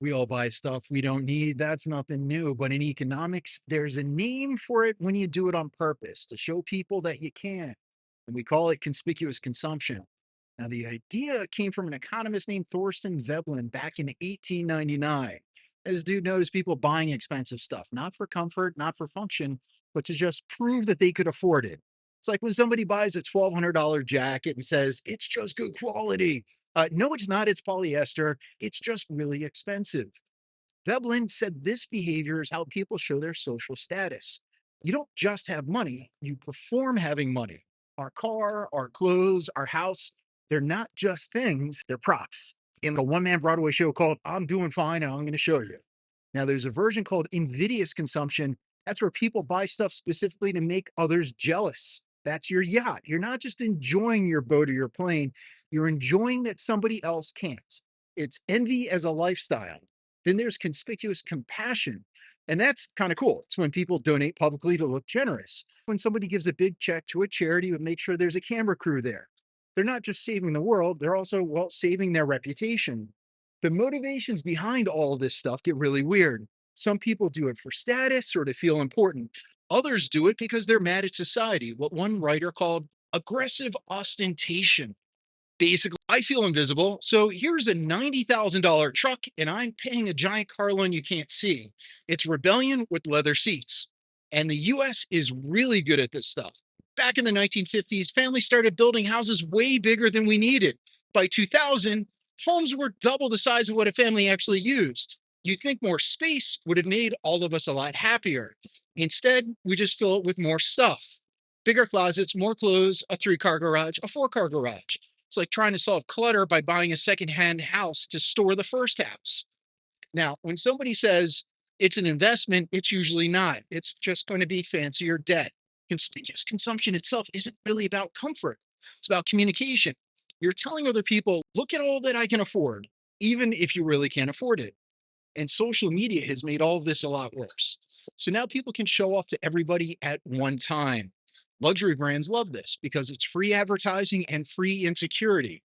We all buy stuff we don't need. That's nothing new. But in economics, there's a name for it when you do it on purpose to show people that you can. And we call it conspicuous consumption. Now, the idea came from an economist named Thorsten Veblen back in 1899. This dude noticed people buying expensive stuff, not for comfort, not for function, but to just prove that they could afford it. It's like when somebody buys a $1,200 jacket and says, it's just good quality. No, it's not. It's polyester. It's just really expensive. Veblen said this behavior is how people show their social status. You don't just have money, you perform having money. Our car, our clothes, our house, they're not just things, they're props. In the one man Broadway show called I'm Doing Fine and I'm going to show you. Now, there's a version called invidious consumption. That's where people buy stuff specifically to make others jealous. That's your yacht. You're not just enjoying your boat or your plane, you're enjoying that somebody else can't. It's envy as a lifestyle. Then there's conspicuous compassion. And that's kind of cool. It's when people donate publicly to look generous. When somebody gives a big check to a charity to make sure there's a camera crew there. They're not just saving the world, they're also, well, saving their reputation. The motivations behind all of this stuff get really weird. Some people do it for status or to feel important. Others do it because they're mad at society, what one writer called aggressive ostentation. Basically, I feel invisible. So here's a $90,000 truck, and I'm paying a giant car loan you can't see. It's rebellion with leather seats. And the US is really good at this stuff. Back in the 1950s, families started building houses way bigger than we needed. By 2000, homes were double the size of what a family actually used. You'd think more space would have made all of us a lot happier. Instead, we just fill it with more stuff. Bigger closets, more clothes, a 3-car garage, a 4-car garage. It's like trying to solve clutter by buying a secondhand house to store the first house. Now, when somebody says it's an investment, it's usually not. It's just going to be fancier debt. Conspicuous consumption itself isn't really about comfort, it's about communication. You're telling other people, look at all that I can afford, even if you really can't afford it. And social media has made all of this a lot worse. So now people can show off to everybody at one time. Luxury brands love this because it's free advertising and free insecurity.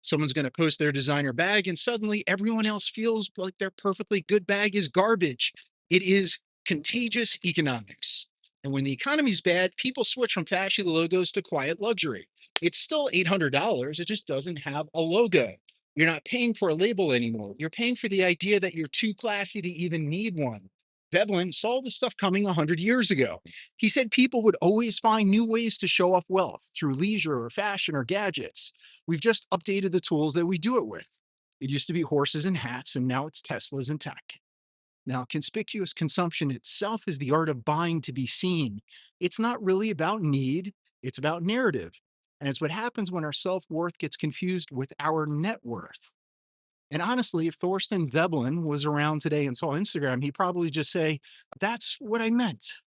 Someone's going to post their designer bag, and suddenly everyone else feels like their perfectly good bag is garbage. It is contagious economics. And when the economy's bad, people switch from flashy logos to quiet luxury. It's still $800, it just doesn't have a logo. You're not paying for a label anymore. You're paying for the idea that you're too classy to even need one. Veblen saw this stuff coming 100 years ago. He said people would always find new ways to show off wealth through leisure or fashion or gadgets. We've just updated the tools that we do it with. It used to be horses and hats, and now it's Teslas and tech. Now, conspicuous consumption itself is the art of buying to be seen. It's not really about need, it's about narrative. And it's what happens when our self worth gets confused with our net worth. And honestly, if Thorsten Veblen was around today and saw Instagram, he'd probably just say, that's what I meant.